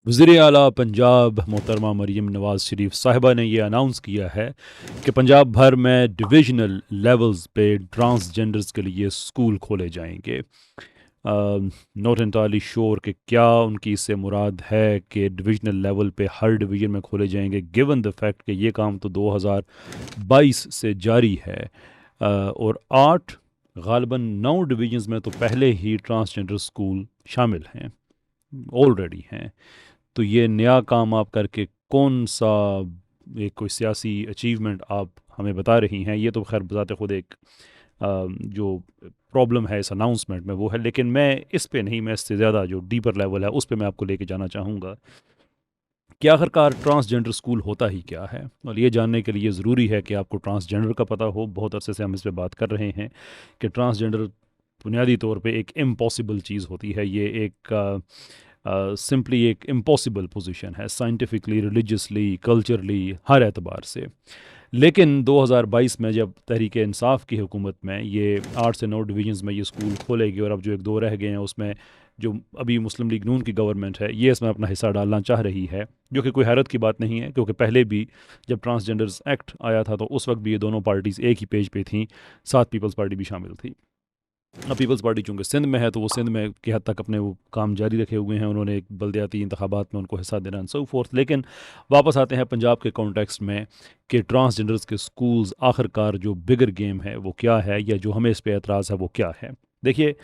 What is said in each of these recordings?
वज़ीर आला पंजाब मोहतरमा मरीम नवाज़ शरीफ साहिबा ने ये अनाउंस किया है कि पंजाब भर में डिविजनल लेवल्स पे ट्रांसजेंडर्स के लिए स्कूल खोले जाएंगे। नॉट एंटायरली श्योर कि क्या उनकी इससे मुराद है कि डिविजनल लेवल पे हर डिवीज़न में खोले जाएंगे, गिवन द फैक्ट कि ये काम तो 2022 से जारी है। और 8 गालिबन 9 डिवीजन्स में तो पहले ही ट्रांसजेंडर स्कूल शामिल हैं, ऑलरेडी हैं। तो ये नया काम आप करके कौन सा एक कोई सियासी अचीवमेंट आप हमें बता रही हैं, ये तो खैर बजाते खुद एक जो प्रॉब्लम है इस अनाउंसमेंट में वो है। लेकिन मैं इस पे नहीं, मैं इससे ज़्यादा जो डीपर लेवल है उस पे मैं आपको लेके जाना चाहूँगा कि आखिरकार ट्रांसजेंडर स्कूल होता ही क्या है। और ये जानने के लिए ज़रूरी है कि आपको ट्रांसजेंडर का पता हो। बहुत अरसे से हम इस पे बात कर रहे हैं कि ट्रांसजेंडर बुनियादी तौर पे एक इम्पॉसिबल चीज़ होती है। ये एक सिंपली एक इम्पॉसिबल पोजीशन है, साइंटिफिकली, रिलीजियसली, कल्चरली, हर एतबार से। लेकिन 2022 में जब तहरीक इंसाफ की हुकूमत में ये 8 से 9 डिवीजन्स में ये स्कूल खोलेगी और अब जो 1-2 रह गए हैं उसमें जो अभी मुस्लिम लीग नून की गवर्नमेंट है ये इसमें अपना हिस्सा डालना चाह रही है, जो कि कोई हैरत की बात नहीं है, क्योंकि पहले भी जब ट्रांसजेंडर्स एक्ट आया था तो उस वक्त भी ये दोनों पार्टीज़ एक ही पेज पे थीं, साथ पीपल्स पार्टी भी शामिल थी। अब पीपल्स पार्टी चूँकि सिंध में है तो वो सिंध में की हद तक अपने वो काम जारी रखे हुए हैं, उन्होंने एक बल्दियाती इंतखाबात में उनको हिस्सा देना एंड सो फोर्थ। लेकिन वापस आते हैं पंजाब के कॉन्टेक्स्ट में कि ट्रांसजेंडर्स के स्कूल्स आखिरकार जो बिगर गेम है वो क्या है, या जो हमें इस पर एतराज़ है वो क्या है। देखिए,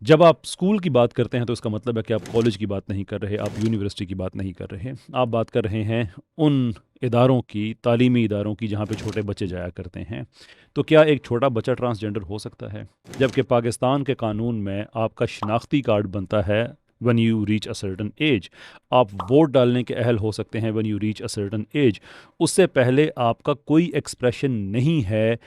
जब आप स्कूल की बात करते हैं तो इसका मतलब है कि आप कॉलेज की बात नहीं कर रहे, आप यूनिवर्सिटी की बात नहीं कर रहे, आप बात कर रहे हैं उन इदारों की, तालीमी इदारों की जहाँ पे छोटे बच्चे जाया करते हैं। तो क्या एक छोटा बच्चा ट्रांसजेंडर हो सकता है? जबकि पाकिस्तान के कानून में आपका शनाख्ती कार्ड बनता है one you reach a certain age. आप वोट डालने के अहल हो सकते हैं one you reach a certain age. उससे पहले आपका कोई एक्सप्रेशन नहीं है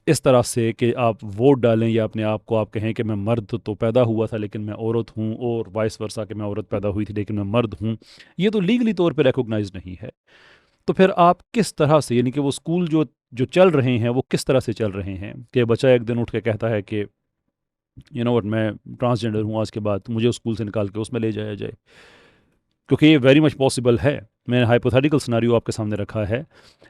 इस तरह से कि आप वोट डालें या अपने आप को आप कहें कि मैं मर्द तो पैदा हुआ था लेकिन मैं औरत हूँ, और वाइस वर्सा कि मैं औरत पैदा हुई थी लेकिन मैं मर्द हूँ। ये तो लीगली तौर पे रिकॉग्नाइज नहीं है। तो फिर आप किस तरह से, यानी कि वो स्कूल जो जो चल रहे हैं वो किस तरह से चल रहे हैं कि बच्चा एक दिन उठ के कहता है कि व्हाट, मैं ट्रांसजेंडर हूँ, आज के बाद मुझे उस स्कूल से निकाल के उसमें ले जाया जाए। क्योंकि ये वेरी मच पॉसिबल है। मैंने हाइपोथेटिकल सिनारियो आपके सामने रखा है,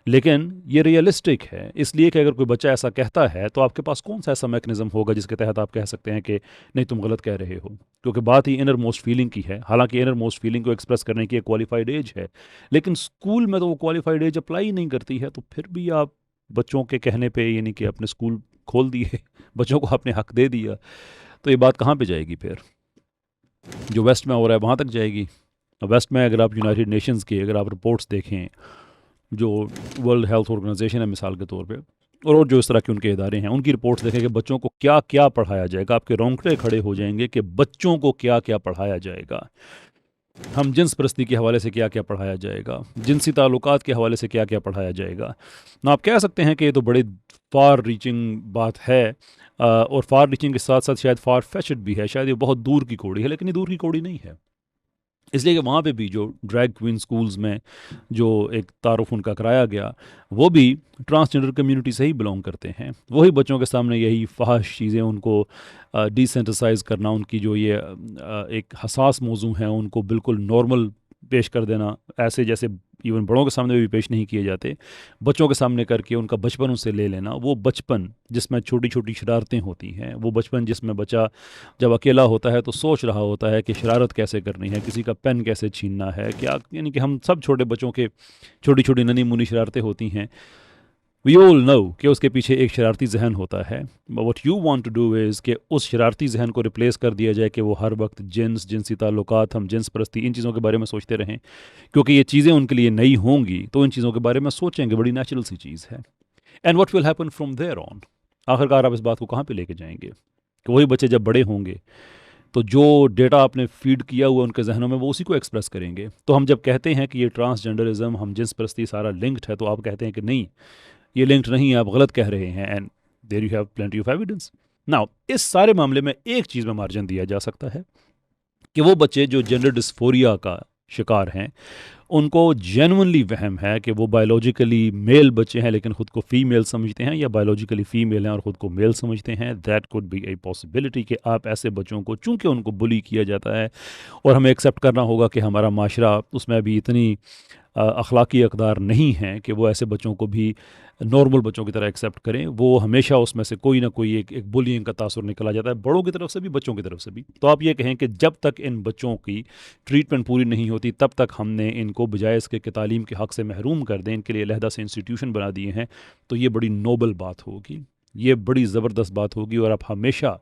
लेकिन ये रियलिस्टिक है, इसलिए कि अगर कोई बच्चा ऐसा कहता है तो आपके पास कौन सा ऐसा मैकेनिज्म होगा जिसके तहत आप कह सकते हैं कि नहीं, तुम गलत कह रहे हो। क्योंकि बात ही इनर मोस्ट फीलिंग की है। हालांकि इनर मोस्ट फीलिंग को एक्सप्रेस करने की एक क्वालिफाइड एज है, लेकिन स्कूल में तो वो क्वालिफाइड एज अप्लाई ही नहीं करती है। तो फिर भी आप बच्चों के कहने पर, यानी कि अपने स्कूल खोल दिए, बच्चों को अपने हक दे दिया, तो ये बात कहाँ पर जाएगी फिर? जो वेस्ट में हो रहा है वहाँ तक जाएगी। वेस्ट में अगर आप यूनाइटेड नेशंस की अगर आप रिपोर्ट्स देखें, जो वर्ल्ड हेल्थ ऑर्गेनाइजेशन है मिसाल के तौर पे, और जो इस तरह के उनके इदारे हैं, उनकी रिपोर्ट्स देखें कि बच्चों को क्या क्या पढ़ाया जाएगा, आपके रोंगटे खड़े हो जाएंगे कि बच्चों को क्या क्या पढ़ाया जाएगा। हम जिन्स परस्ती के हवाले से क्या क्या पढ़ाया जाएगा, जिनसी ताल्लुकात के हवाले से क्या क्या पढ़ाया जाएगा। ना आप कह सकते हैं कि ये तो बड़ी फार रीचिंग बात है, और फार रीचिंग के साथ साथ शायद फार फेचड भी है, शायद ये बहुत दूर की कौड़ी है, लेकिन ये दूर की कौड़ी नहीं है। इसलिए कि वहाँ पे भी जो ड्रैग क्वीन स्कूल्स में जो एक तारुफ उनका कराया गया, वो भी ट्रांसजेंडर कम्युनिटी से ही बिलोंग करते हैं। वही बच्चों के सामने यही फहाश चीज़ें उनको डिसेंसिटाइज करना, उनकी जो ये एक हसास मौजू हैं उनको बिल्कुल नॉर्मल पेश कर देना, ऐसे जैसे इवन बड़ों के सामने भी पेश नहीं किए जाते, बच्चों के सामने करके उनका बचपन उनसे ले लेना। वो बचपन जिसमें छोटी छोटी शरारतें होती हैं, वो बचपन जिसमें बच्चा जब अकेला होता है तो सोच रहा होता है कि शरारत कैसे करनी है, किसी का पेन कैसे छीनना है, क्या, यानी कि हम सब छोटे बच्चों के छोटी छोटी ननी मुनी शरारतें होती हैं। वी ऑल नो कि उसके पीछे एक शरारती जहन होता है। What you want to do is कि उस शरारती जहन को रिप्लेस कर दिया जाए कि वो हर वक्त जिन्स, जिनसी ताल्लुकात, हम जिन्स परस्ती, इन चीज़ों के बारे में सोचते रहें, क्योंकि ये चीज़ें उनके लिए नई होंगी तो इन चीज़ों के बारे में सोचेंगे, बड़ी नेचुरल सी चीज़ है। And what will happen from there on? आखिरकार आप इस बात को कहाँ पे लेके जाएंगे कि वही बच्चे जब बड़े होंगे तो जो डेटा आपने फीड किया हुआ उनके जहनों में वो उसी को एक्सप्रेस करेंगे। तो हम जब कहते हैं कि ये ट्रांसजेंडरिज्म, हम जिन्स परस्ती सारा लिंक्ड है, तो आप कहते हैं कि नहीं, ये लिंक्ड नहीं है, आप गलत कह रहे हैं। And there you have plenty of evidence. Now इस सारे मामले में एक चीज़ में मार्जिन दिया जा सकता है कि वो बच्चे जो जेंडर डिस्फोरिया का शिकार हैं ان کو جینونلی وہم ہے کہ وہ بایولوجیکلی میل بچے ہیں لیکن خود کو فیمیل سمجھتے ہیں، یا بایولوجیکلی فیمیل ہیں اور خود کو میل سمجھتے ہیں. That could be a possibility کہ آپ ایسے بچوں کو، چونکہ ان کو بلی کیا جاتا ہے اور ہمیں ایکسیپٹ کرنا ہوگا کہ ہمارا معاشرہ اس میں ابھی اتنی اخلاقی اقدار نہیں ہیں کہ وہ ایسے بچوں کو بھی نارمل بچوں کی طرح ایکسیپٹ کریں. وہ ہمیشہ اس میں سے کوئی نہ کوئی ایک بولینگ کا تاثر نکلا جاتا ہے، بڑوں کی طرف سے بھی بچوں کی طرف سے بھی. تو آپ یہ کہیں کہ جب تک ان بچوں کی ٹریٹمنٹ پوری نہیں ہوتی تب تک ہم نے ان کو بجائے اس کے کہ تعلیم کے حق سے محروم کر دیں، ان کے لیے علیحدہ سے انسٹیٹیوشن بنا دیے ہیں. تو یہ بڑی نوبل بات ہوگی، یہ بڑی زبردست بات ہوگی، اور آپ ہمیشہ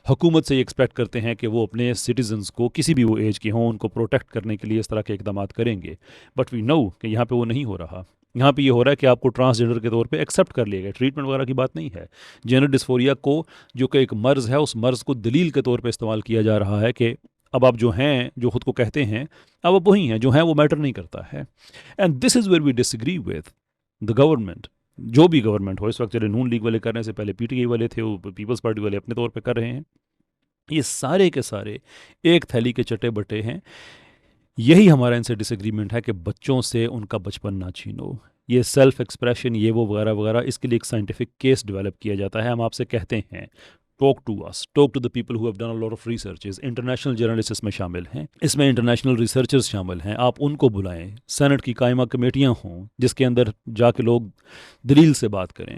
حکومت سے یہ ایکسپیکٹ کرتے ہیں کہ وہ اپنے سٹیزنز کو کسی بھی وہ ایج کے ہوں ان کو پروٹیکٹ کرنے کے لیے اس طرح کے اقدامات کریں گے. بٹ وی نو کہ یہاں پہ وہ نہیں ہو رہا. یہاں پہ یہ ہو رہا ہے کہ آپ کو ٹرانسجنڈر کے طور پہ ایکسیپٹ کر لیا گیا، ٹریٹمنٹ وغیرہ کی بات نہیں ہے. جینڈر ڈسفوریا کو، جو کہ ایک مرض ہے، اس مرض کو دلیل کے طور پہ استعمال کیا جا رہا ہے کہ اب آپ جو ہیں، جو خود کو کہتے ہیں، اب آپ وہی ہیں جو ہیں، وہ میٹر نہیں کرتا ہے. And this is where we disagree with the government. جو بھی گورنمنٹ ہو اس وقت، چلے نون لیگ والے کرنے سے پہلے پی ٹی آئی والے تھے، وہ پیپلز پارٹی والے اپنے طور پہ کر رہے ہیں، یہ سارے کے سارے ایک تھیلی کے چٹے بٹے ہیں. یہی ہمارا ان سے ڈس ایگریمنٹ ہے کہ بچوں سے ان کا بچپن نہ چھینو. یہ سیلف ایکسپریشن، یہ وہ وغیرہ وغیرہ، اس کے لیے ایک سائنٹیفک کیس ڈیولپ کیا جاتا ہے. ہم آپ سے کہتے ہیں talk to us, talk to the people who have done a lot of researches. International journalist اس میں شامل ہیں، اس میں انٹرنیشنل ریسرچرز شامل ہیں. آپ ان کو بلائیں، سینٹ کی قائمہ کمیٹیاں ہوں جس کے اندر جا کے لوگ دلیل سے بات کریں.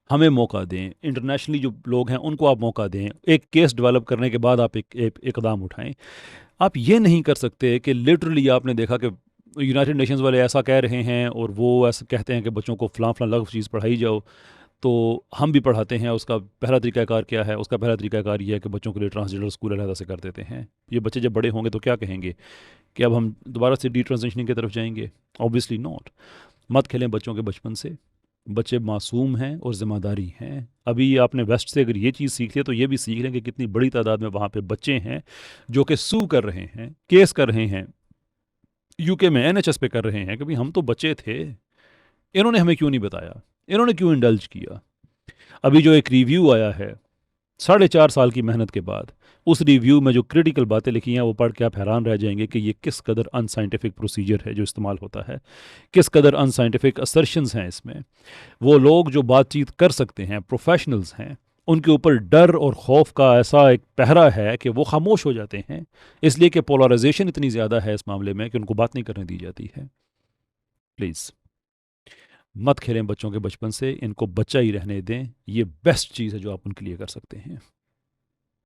ہمیں موقع دیں، انٹرنیشنلی جو لوگ ہیں ان کو آپ موقع دیں. ایک کیس ڈیولپ کرنے کے بعد آپ ایک اقدام اٹھائیں. آپ یہ نہیں کر سکتے کہ لٹرلی آپ نے دیکھا کہ یونائٹڈ نیشنز والے ایسا کہہ رہے ہیں اور وہ ایسا کہتے ہیں کہ بچوں کو فلاں فلاں لغو چیز پڑھائی جاؤ، تو ہم بھی پڑھاتے ہیں. اس کا پہلا طریقہ کار کیا ہے؟ اس کا پہلا طریقہ کار یہ ہے کہ بچوں کے لیے ٹرانسجنڈر اسکول علیحدہ سے کر دیتے ہیں. یہ بچے جب بڑے ہوں گے تو کیا کہیں گے کہ اب ہم دوبارہ سے ڈی ٹرانزیشننگ کی طرف جائیں گے؟ Obviously not. مت کھیلیں بچوں کے بچپن سے. بچے معصوم ہیں اور ذمہ داری ہیں. ابھی آپ نے ویسٹ سے اگر یہ چیز سیکھ لے تو یہ بھی سیکھ لیں کہ کتنی بڑی تعداد میں وہاں پہ بچے ہیں جو کہ سو کر رہے ہیں، کیس کر رہے ہیں، یو کے میں این ایچ ایس پہ کر رہے ہیں کہ ہم تو بچے تھے، انہوں نے ہمیں کیوں نہیں بتایا، انہوں نے کیوں انڈلج کیا. ابھی جو ایک ریویو آیا ہے 4.5 سال کی محنت کے بعد، اس ریویو میں جو کریٹیکل باتیں لکھی ہیں وہ پڑھ کے آپ حیران رہ جائیں گے کہ یہ کس قدر ان سائنٹیفک پروسیجر ہے جو استعمال ہوتا ہے، کس قدر ان سائنٹیفک اسرشنز ہیں اس میں. وہ لوگ جو بات چیت کر سکتے ہیں، پروفیشنلز ہیں، ان کے اوپر ڈر اور خوف کا ایسا ایک پہرا ہے کہ وہ خاموش ہو جاتے ہیں، اس لیے کہ پولرائزیشن اتنی زیادہ ہے اس معاملے میں کہ ان کو بات نہیں کرنے دی جاتی ہے. پلیز مت کھیلیں بچوں کے بچپن سے، ان کو بچہ ہی رہنے دیں. یہ بیسٹ چیز ہے جو آپ ان کے لیے کر سکتے ہیں.